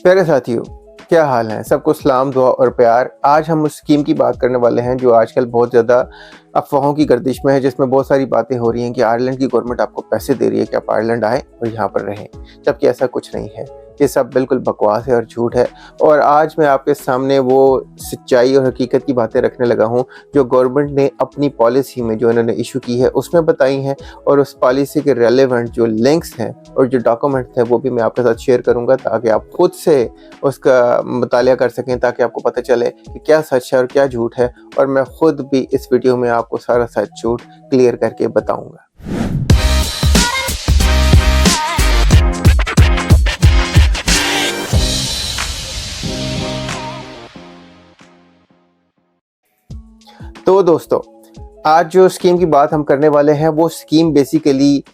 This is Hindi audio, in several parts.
प्यारे साथियों, क्या हाल है? सबको सलाम, दुआ और प्यार। आज हम उस स्कीम की बात करने वाले हैं जो आजकल बहुत ज़्यादा अफवाहों की गर्दिश में है, जिसमें बहुत सारी बातें हो रही हैं कि आयरलैंड की गवर्नमेंट आपको पैसे दे रही है कि आप आयरलैंड आएँ और यहाँ पर रहें, जबकि ऐसा कुछ नहीं है। ये सब बिल्कुल बकवास है और झूठ है। और आज मैं आपके सामने वो सच्चाई और हकीकत की बातें रखने लगा हूँ जो गवर्नमेंट ने अपनी पॉलिसी में जो इन्होंने इशू की है उसमें बताई हैं, और उस पॉलिसी के रेलेवेंट जो लिंक्स हैं और जो डॉक्यूमेंट हैं वो भी मैं आपके साथ शेयर करूँगा, ताकि आप खुद से उसका मुतालिया कर सकें, ताकि आपको पता चले कि क्या सच है और क्या झूठ है। और मैं खुद भी इस वीडियो में आपको सारा सच झूठ क्लियर करके बताऊँगा। तो दोस्तों, आज जो स्कीम की बात हम करने वाले हैं वो स्कीम बेसिकली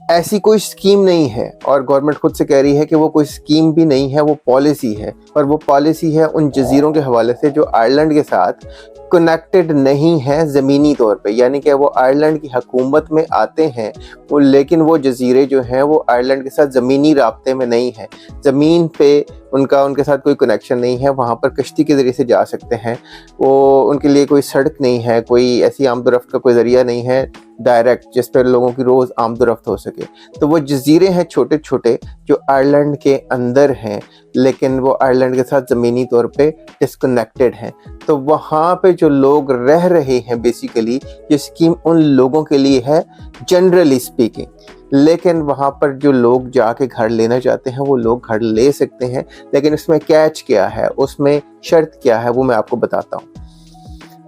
ऐसी कोई स्कीम नहीं है, और गवर्नमेंट खुद से कह रही है कि वो कोई स्कीम भी नहीं है, वो पॉलिसी है। और वो पॉलिसी है उन जजीरों के हवाले से जो आयरलैंड के साथ कनेक्टेड नहीं है ज़मीनी तौर पे, यानी कि वो आयरलैंड की हुकूमत में आते हैं लेकिन वो जजीरे जो हैं वो आयरलैंड के साथ ज़मीनी राब्ते में नहीं है। ज़मीन पे उनके साथ कोई कनेक्शन नहीं है, वहाँ पर कश्ती के ज़रिए से जा सकते हैं। वो उनके लिए कोई सड़क नहीं है, कोई ऐसी आमदोरफ्त का कोई ज़रिया नहीं है डायरेक्ट जिस पर लोगों की रोज़ आमदोरफ्त हो सके। तो वो जजीरे हैं छोटे छोटे जो आयरलैंड के अंदर हैं, लेकिन वो आयरलैंड के साथ ज़मीनी तौर पे डिस्कनेक्टेड हैं। तो वहाँ पे जो लोग रह रहे हैं बेसिकली ये स्कीम उन लोगों के लिए है जनरली स्पीकिंग। लेकिन वहाँ पर जो लोग जाके घर लेना चाहते हैं वो लोग घर ले सकते हैं, लेकिन उसमें कैच क्या है, उसमें शर्त क्या है, वो मैं आपको बताता हूँ।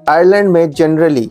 आयरलैंड में जनरली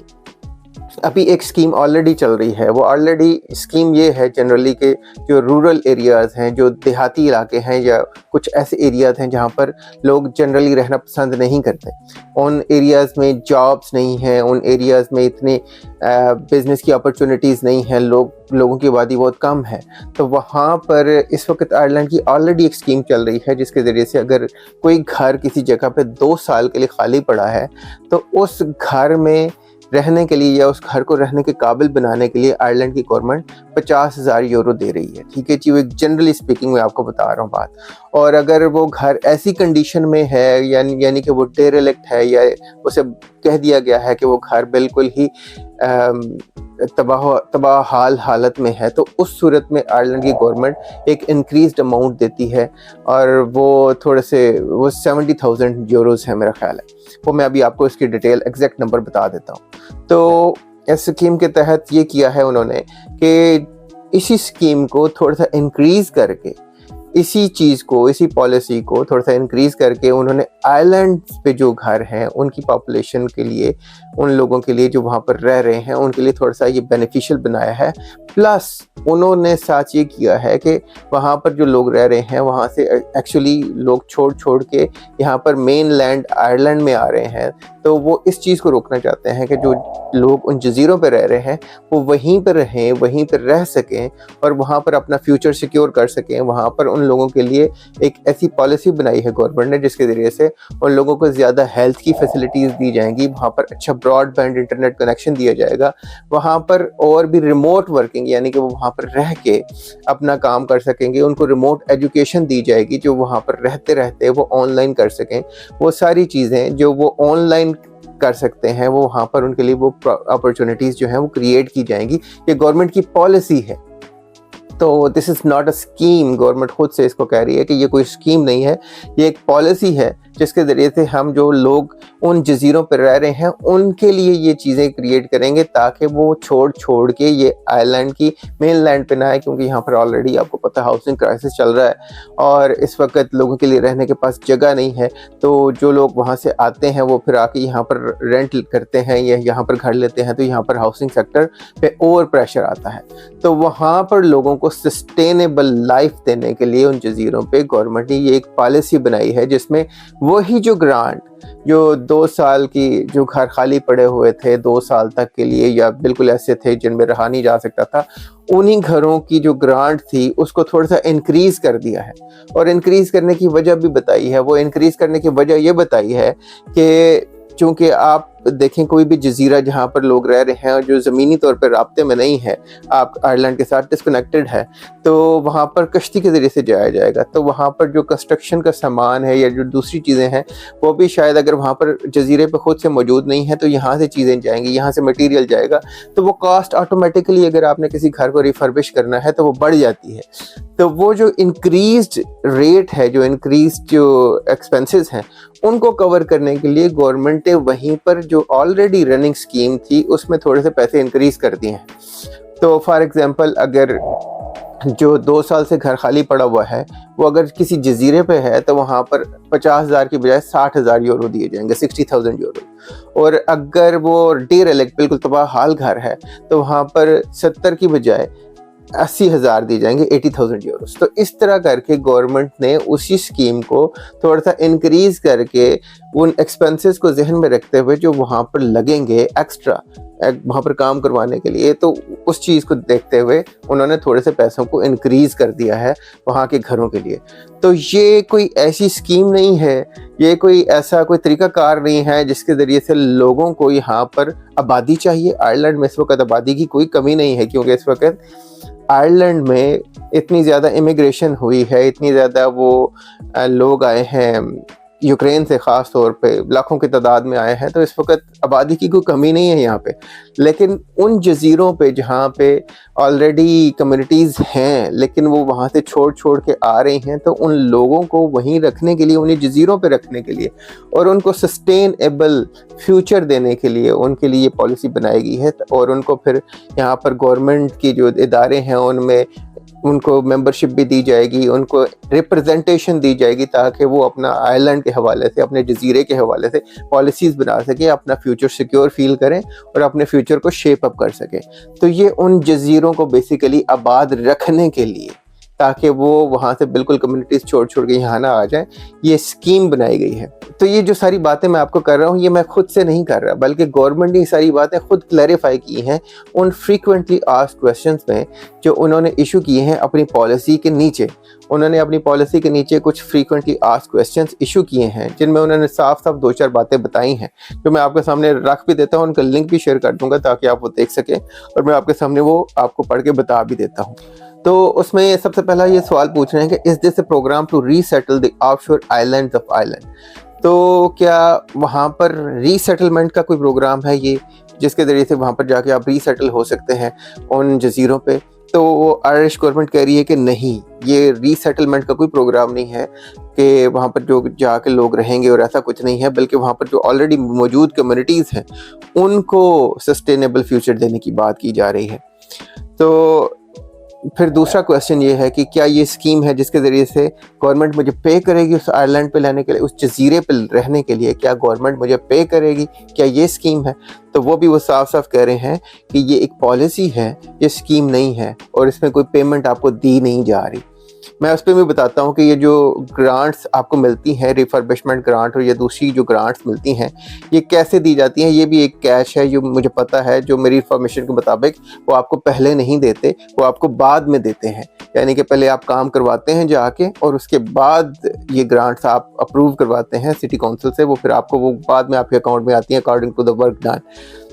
अभी एक स्कीम ऑलरेडी चल रही है। वो ऑलरेडी स्कीम ये है जनरली के जो रूरल एरियाज़ हैं, जो देहाती इलाके हैं, या कुछ ऐसे एरियाज़ हैं जहाँ पर लोग जनरली रहना पसंद नहीं करते, उन एरियाज़ में जॉब्स नहीं हैं, उन एरियाज़ में इतने बिज़नेस की अपॉर्चुनिटीज़ नहीं हैं, लोगों की आबादी बहुत कम है। तो वहाँ पर इस वक्त आयरलैंड की ऑलरेडी एक स्कीम चल रही है जिसके ज़रिए से अगर कोई घर किसी जगह पे 2 साल के लिए खाली पड़ा है तो उस घर में रहने के लिए या उस घर को रहने के काबिल बनाने के लिए आयरलैंड की गवर्नमेंट 50,000 यूरो दे रही है। ठीक है जी, वो एक जनरली स्पीकिंग में आपको बता रहा हूँ बात। और अगर वो घर ऐसी कंडीशन में है यानी कि वो डेरेलिक्ट है, या उसे कह दिया गया है कि वो घर बिल्कुल ही तबाह हालत में है, तो उस सूरत में आयरलैंड की गवर्नमेंट एक इंक्रीज्ड अमाउंट देती है, और वो 70,000 यूरोज़ है मेरा ख्याल है। वो मैं अभी आपको इसकी डिटेल एग्जैक्ट नंबर बता देता हूँ। तो इस स्कीम के तहत ये किया है उन्होंने कि इसी स्कीम को थोड़ा सा इंक्रीज़ करके, इसी पॉलिसी को थोड़ा सा इंक्रीज़ करके उन्होंने आइलैंड पे जो घर हैं उनकी पॉपुलेशन के लिए, उन लोगों के लिए जो वहाँ पर रह रहे हैं उनके लिए थोड़ा सा ये बेनिफिशियल बनाया है। प्लस उन्होंने साथ ये किया है कि वहाँ पर जो लोग रह रहे हैं वहाँ से एक्चुअली लोग छोड़ के यहाँ पर मेन लैंड आयरलैंड में आ रहे हैं, तो वो इस चीज़ को रोकना चाहते हैं कि जो लोग उन जजीरों पर रह रहे हैं वो वहीं पर रहें, वहीं पर रह सकें और वहाँ पर अपना फ्यूचर सिक्योर कर सकें। वहाँ पर उन लोगों के लिए एक ऐसी पॉलिसी बनाई है गवर्नमेंट ने जिसके ज़रिए से उन लोगों को ज़्यादा हेल्थ की फैसिलिटीज़ दी जाएंगी, वहाँ पर अच्छा ब्रॉडबैंड इंटरनेट कनेक्शन दिया जाएगा, वहाँ पर और भी रिमोट वर्किंग यानी कि वो वहाँ पर रह के अपना काम कर सकेंगे, उनको रिमोट एजुकेशन दी जाएगी जो वहाँ पर रहते रहते वो ऑनलाइन कर सकें। वो सारी चीज़ें जो वो ऑनलाइन कर सकते हैं वो वहाँ पर उनके लिए वो अपॉर्चुनिटीज़ जो हैं वो क्रिएट की जाएंगी। ये गवर्नमेंट की पॉलिसी है। तो this is not a scheme, government खुद से इसको कह रही है कि ये कोई स्कीम नहीं है, ये एक पॉलिसी है जिसके ज़रिए से हम जो लोग उन जजीरों पर रह रहे हैं उनके लिए ये चीज़ें क्रिएट करेंगे ताकि वो छोड़ के ये आइलैंड की मेन लैंड पे ना आए, क्योंकि यहाँ पर ऑलरेडी आपको पता है हाउसिंग क्राइसिस चल रहा है और इस वक्त लोगों के लिए रहने के पास जगह नहीं है। तो जो लोग वहाँ से आते हैं वो फिर आके यहाँ पर रेंट करते हैं या यहाँ पर घर लेते हैं, तो यहाँ पर हाउसिंग सेक्टर पे ओवर प्रेशर आता है। तो वहाँ पर लोगों को सस्टेनेबल लाइफ देने के लिए उन जजीरों पे गवर्नमेंट ने ये एक पॉलिसी बनाई है जिसमें वही जो ग्रांट जो 2 साल की जो घर खाली पड़े हुए थे 2 साल तक के लिए या बिल्कुल ऐसे थे जिनमें रहा नहीं जा सकता था, उन्हीं घरों की जो ग्रांट थी उसको थोड़ा सा इंक्रीज़ कर दिया है। और इंक्रीज़ करने की वजह भी बताई है। वो इंक्रीज़ करने की वजह ये बताई है कि चूँकि आप देखें कोई भी जजीरा जहाँ पर लोग रह रहे हैं और जो ज़मीनी तौर पर राब्ते में नहीं है, आप आयरलैंड के साथ डिस्कनेक्टेड है, तो वहाँ पर कश्ती के ज़रिए से जाया जाएगा। तो वहाँ पर जो कंस्ट्रक्शन का सामान है या जो दूसरी चीज़ें हैं वो भी शायद अगर वहाँ पर जजीरे पे खुद से मौजूद नहीं है तो यहाँ से चीज़ें जाएंगी, यहाँ से मटेरियल जाएगा, तो वो कॉस्ट ऑटोमेटिकली अगर आपने किसी घर को रिफर्बिश करना है तो वो बढ़ जाती है। तो वो जो इंक्रीज्ड रेट है, जो इंक्रीज्ड जो एक्सपेंसेस हैं, उनको कवर करने के लिए गवर्नमेंट ने वहीं पर जो ऑलरेडी रनिंग स्कीम थी उसमें थोड़े से पैसे इंक्रीज कर दिए हैं। तो फॉर एग्जांपल अगर जो 2 साल से घर खाली पड़ा हुआ है वो अगर किसी जजीरे पे है तो वहाँ पर 50,000 की बजाय 60,000 यूरो दिए जाएंगे, 60,000 यूरो। और अगर वो डीरेलिक्ट बिल्कुल तबाह हाल घर है तो वहाँ पर 70 की बजाय 80,000 दिए जाएंगे, 80,000 यूरोस। तो इस तरह करके गवर्नमेंट ने उसी स्कीम को थोड़ा सा इंक्रीज करके उन एक्सपेंसेस को जहन में रखते हुए जो वहाँ पर लगेंगे एक्स्ट्रा वहाँ पर काम करवाने के लिए, तो उस चीज़ को देखते हुए उन्होंने थोड़े से पैसों को इंक्रीज कर दिया है वहाँ के घरों के लिए। तो ये कोई ऐसी स्कीम नहीं है, ये कोई ऐसा कोई तरीकाकार नहीं है जिसके ज़रिए से लोगों को यहाँ पर आबादी चाहिए। आयरलैंड में इस वक्त आबादी की कोई कमी नहीं है, क्योंकि इस वक्त आयरलैंड में इतनी ज़्यादा इमिग्रेशन हुई है, इतनी ज़्यादा वो लोग आए हैं यूक्रेन से, ख़ास तौर पे लाखों की तादाद में आए हैं, तो इस वक्त आबादी की कोई कमी नहीं है यहाँ पे। लेकिन उन जजीरों पे जहाँ पे ऑलरेडी कम्युनिटीज़ हैं लेकिन वो वहाँ से छोड़ के आ रही हैं, तो उन लोगों को वहीं रखने के लिए, उन्हीं जजीरों पे रखने के लिए और उनको सस्टेनेबल फ्यूचर देने के लिए उनके लिए पॉलिसी बनाई गई है। और उनको फिर यहाँ पर गवर्नमेंट की जो इदारे हैं उनमें उनको मेंबरशिप भी दी जाएगी, उनको रिप्रेजेंटेशन दी जाएगी, ताकि वो अपना आइलैंड के हवाले से, अपने जजीरे के हवाले से पॉलिसीज़ बना सकें, अपना फ्यूचर सिक्योर फील करें और अपने फ्यूचर को शेप अप कर सकें। तो ये उन जजीरों को बेसिकली आबाद रखने के लिए, ताकि वो वहाँ से बिल्कुल कम्युनिटीज़ छोड़ के यहाँ ना आ जाएं, ये स्कीम बनाई गई है। तो ये जो सारी बातें मैं आपको कर रहा हूँ ये मैं खुद से नहीं कर रहा, बल्कि गवर्नमेंट ने ये सारी बातें खुद क्लैरिफाई की हैं उन फ्रीक्वेंटली आस्क्ड क्वेश्चंस में जो उन्होंने इशू किए हैं अपनी पॉलिसी के नीचे। उन्होंने अपनी पॉलिसी के नीचे कुछ फ्रीक्वेंटली आस्क्ड क्वेश्चंस इशू किए हैं जिनमें उन्होंने साफ 2-4 बातें बताई हैं, जो मैं आपके सामने रख भी देता हूँ, उनका लिंक भी शेयर कर दूंगा ताकि आप वो देख सकें और मैं आपके सामने वो आपको पढ़ के बता भी देता हूँ। तो उसमें सबसे पहला ये सवाल पूछ रहे हैं कि is this a program to resettle the offshore islands of Ireland. तो क्या वहाँ पर रीसेटलमेंट का कोई प्रोग्राम है ये, जिसके ज़रिए से वहाँ पर जाके आप रीसेटल हो सकते हैं उन जजीरों पे? तो आयरिश गवर्नमेंट कह रही है कि नहीं, ये रीसेटलमेंट का कोई प्रोग्राम नहीं है कि वहाँ पर जो जाके लोग रहेंगे, और ऐसा कुछ नहीं है, बल्कि वहाँ पर जो ऑलरेडी मौजूद कम्युनिटीज़ हैं उनको सस्टेनेबल फ्यूचर देने की बात की जा रही है। तो फिर दूसरा क्वेश्चन ये है कि क्या ये स्कीम है जिसके ज़रिए से गवर्नमेंट मुझे पे करेगी उस आइलैंड पे रहने के लिए, उस जजीरे पे रहने के लिए, क्या गवर्नमेंट मुझे पे करेगी, क्या ये स्कीम है? तो वो भी वो साफ कह रहे हैं कि ये एक पॉलिसी है, ये स्कीम नहीं है और इसमें कोई पेमेंट आपको दी नहीं जा रही। मैं उस पर भी बताता हूँ कि ये जो ग्रांट्स आपको मिलती हैं, रिफर्बिशमेंट ग्रांट और ये दूसरी जो ग्रांट्स मिलती हैं, ये कैसे दी जाती हैं। ये भी एक कैश है, जो मुझे पता है, जो मेरी इंफॉर्मेशन के मुताबिक वो आपको पहले नहीं देते, वो आपको बाद में देते हैं। यानी कि पहले आप काम करवाते हैं जाके और उसके बाद ये ग्रांट्स आप अप्रूव करवाते हैं सिटी काउंसिल से, वो फिर आपको वो बाद में आपके अकाउंट में आती हैं according to the work done.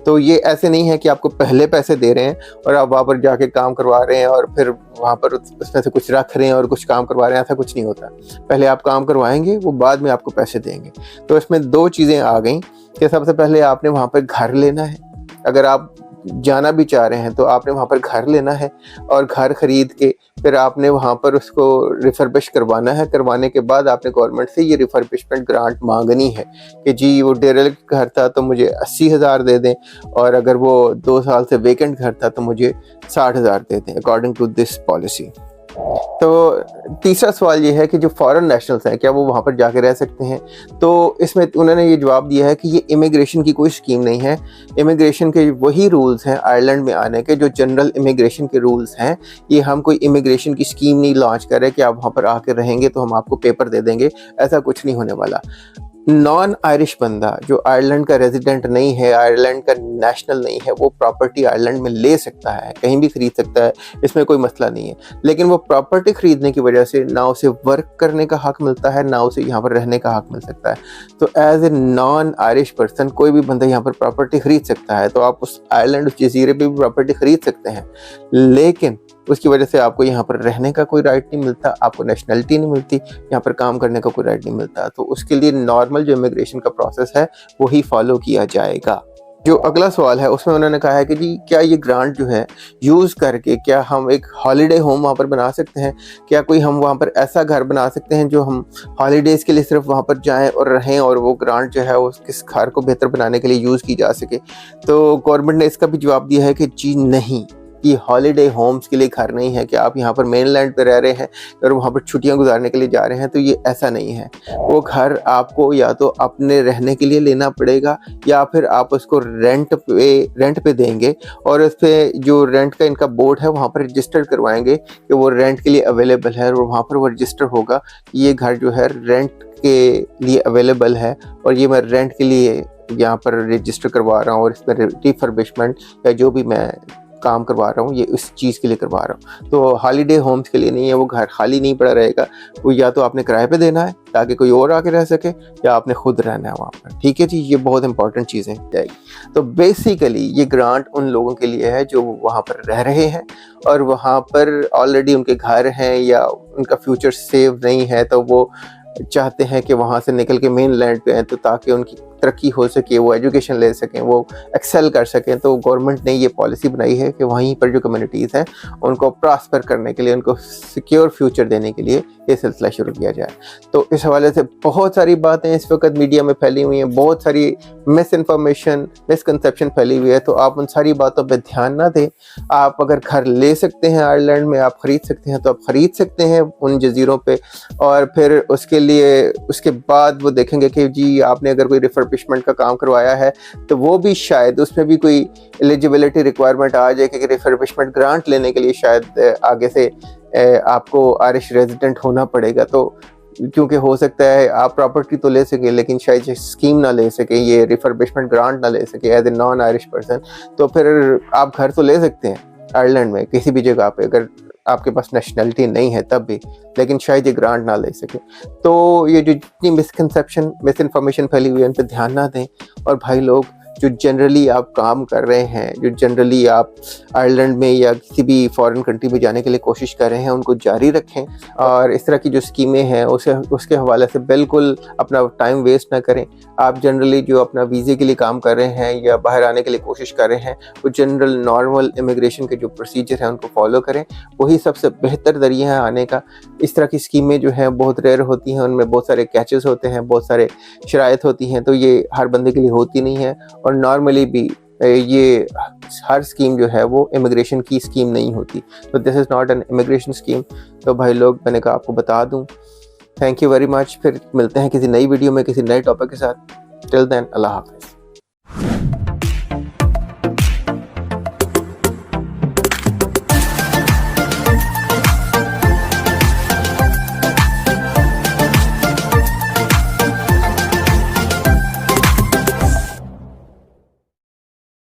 तो ये ऐसे नहीं है कि आपको पहले पैसे दे रहे हैं और आप वहाँ पर जाके काम करवा रहे हैं और फिर वहाँ पर उसमें से कुछ रख रहे हैं और कुछ काम करवा रहे हैं, ऐसा कुछ नहीं होता। पहले आप काम करवाएंगे, वो बाद में आपको पैसे देंगे। तो इसमें 2 चीज़ें आ गई कि सबसे पहले आपने वहाँ पर घर लेना है, अगर आप जाना भी चाह रहे हैं तो आपने वहाँ पर घर लेना है और घर ख़रीद के फिर आपने वहाँ पर उसको रिफर्बिश करवाना है। करवाने के बाद आपने गवर्नमेंट से ये रिफर्बिशमेंट ग्रांट मांगनी है कि जी वो डेरेलिक्ट घर था तो मुझे 80,000 दे दें, और अगर वो 2 साल से वेकेंट घर था तो मुझे 60,000 दे दें अकॉर्डिंग टू दिस पॉलिसी। तो तीसरा सवाल ये है कि जो फॉरेन नेशनल्स हैं क्या वो वहाँ पर जाके रह सकते हैं? तो इसमें उन्होंने ये जवाब दिया है कि ये इमिग्रेशन की कोई स्कीम नहीं है। इमिग्रेशन के वही रूल्स हैं आयरलैंड में आने के जो जनरल इमिग्रेशन के रूल्स हैं। ये हम कोई इमिग्रेशन की स्कीम नहीं लॉन्च कर रहे कि आप वहाँ पर आकर रहेंगे तो हम आपको पेपर दे देंगे, ऐसा कुछ नहीं होने वाला। नॉन आयरिश बंदा जो आयरलैंड का रेजिडेंट नहीं है, आयरलैंड का नेशनल नहीं है, वो प्रॉपर्टी आयरलैंड में ले सकता है, कहीं भी खरीद सकता है, इसमें कोई मसला नहीं है। लेकिन वो प्रॉपर्टी खरीदने की वजह से ना उसे वर्क करने का हक मिलता है, ना उसे यहाँ पर रहने का हक मिल सकता है। तो as a non Irish person कोई भी बंदा यहाँ पर प्रॉपर्टी खरीद सकता है। तो आप उस आयरलैंड, उस जजीरे पे भी प्रॉपर्टी खरीद सकते हैं, लेकिन उसकी वजह से आपको यहाँ पर रहने का कोई राइट नहीं मिलता, आपको नेशनलिटी नहीं मिलती, यहाँ पर काम करने का कोई राइट नहीं मिलता। तो उसके लिए नॉर्मल जो इमिग्रेशन का प्रोसेस है वही फॉलो किया जाएगा। जो अगला सवाल है उसमें उन्होंने कहा है कि जी क्या ये ग्रांट जो है यूज़ करके क्या हम एक हॉलीडे होम वहाँ पर बना सकते हैं, क्या कोई हम वहाँ पर ऐसा घर बना सकते हैं जो हम हॉलीडेज़ के लिए सिर्फ वहाँ पर जाएं और रहें, और वो ग्रांट जो है उस घर को बेहतर बनाने के लिए यूज़ की जा सके। तो गवर्नमेंट ने इसका भी जवाब दिया है कि जी नहीं, कि हॉलीडे होम्स के लिए घर नहीं है कि आप यहाँ पर मेनलैंड पे रह रहे हैं और वहाँ पर छुट्टियाँ गुजारने के लिए जा रहे हैं, तो ये ऐसा नहीं है। वो घर आपको या तो अपने रहने के लिए लेना पड़ेगा या फिर आप उसको रेंट पे देंगे, और उस पर जो रेंट का इनका बोर्ड है वहाँ पर रजिस्टर करवाएंगे कि वो रेंट के लिए अवेलेबल है, और वहाँ पर वो रजिस्टर होगा कि ये घर जो है रेंट के लिए अवेलेबल है और ये मैं रेंट के लिए यहाँ पर रजिस्टर करवा रहा हूँ, और इसमें रिफर्बिशमेंट या जो भी मैं काम करवा रहा हूँ ये उस चीज़ के लिए करवा रहा हूँ। तो हॉलीडे होम्स के लिए नहीं है, वो घर खाली नहीं पड़ा रहेगा, वो या तो आपने किराए पे देना है ताकि कोई और आके रह सके, या आपने खुद रहना है वहाँ पर। ठीक है जी, ये बहुत इंपॉर्टेंट चीज़ें जाएगी। तो बेसिकली ये ग्रांट उन लोगों के लिए है जो वहाँ पर रह रहे हैं और वहाँ पर ऑलरेडी उनके घर हैं या उनका फ्यूचर सेव नहीं है, तो वो चाहते हैं कि वहाँ से निकल के मेन लैंड पे आए, तो ताकि उनकी तरक्की हो सके, वो एजुकेशन ले सकें, वो एक्सेल कर सकें। तो गवर्नमेंट ने ये पॉलिसी बनाई है कि वहीं पर जो कम्युनिटीज़ हैं उनको प्रॉस्पर करने के लिए, उनको सिक्योर फ्यूचर देने के लिए ये सिलसिला शुरू किया जाए। तो इस हवाले से बहुत सारी बातें इस वक्त मीडिया में फैली हुई हैं, बहुत सारी मिस इन्फॉर्मेशन, मिसकंसेप्शन फैली हुई है, तो आप उन सारी बातों पर ध्यान ना दें। आप अगर घर ले सकते हैं आयरलैंड में, आप ख़रीद सकते हैं, तो आप ख़रीद सकते हैं उन जजीरों पर, और फिर उसके बाद वो देखेंगे कि जी आपने अगर कोई रिफर्बिशमेंट का काम करवाया है तो वो भी शायद उसमें भी कोई एलिजिबिलिटी रिक्वायरमेंट आ जाए कि रिफर्बिशमेंट ग्रांट लेने के लिए शायद आगे से आपको आयरिश रेजिडेंट होना पड़ेगा। तो क्योंकि हो सकता है आप प्रॉपर्टी तो ले सके लेकिन शायद ये स्कीम ना ले सके, ये रिफर्बिशमेंट ग्रांट ना ले सके as a non Irish person, तो फिर आप घर तो ले सकते हैं आयरलैंड में किसी भी जगह पे अगर आपके पास नेशनलिटी नहीं है तब भी, लेकिन शायद ये ग्रांट ना ले सके। तो ये जो जितनी मिस इन्फॉर्मेशन फैली हुई है उन पर ध्यान ना दें। और भाई लोग जो जनरली आप काम कर रहे हैं, जो जनरली आप आयरलैंड में या किसी भी फॉरेन कंट्री में जाने के लिए कोशिश कर रहे हैं, उनको जारी रखें। और इस तरह की जो स्कीमें हैं उसके हवाले से बिल्कुल अपना टाइम वेस्ट ना करें। आप जनरली जो अपना वीज़े के लिए काम कर रहे हैं या बाहर आने के लिए कोशिश कर रहे हैं, वो जनरल नॉर्मल इमिग्रेशन के जो प्रोसीजर हैं उनको फॉलो करें, वही सबसे बेहतर ज़रिया है आने का। इस तरह की स्कीमें जो हैं बहुत रेयर होती हैं, उनमें बहुत सारे कैचेस होते हैं, बहुत सारे शराइत होती हैं, तो ये हर बंदे के लिए होती नहीं है। और नॉर्मली भी ये हर स्कीम जो है वो इमिग्रेशन की स्कीम नहीं होती, तो this is not an immigration scheme. तो भाई लोग मैंने कहा आपको बता दूं। Thank you very much. फिर मिलते हैं किसी नई वीडियो में किसी नए टॉपिक के साथ। टिल देन अल्लाह हाफ़िज़।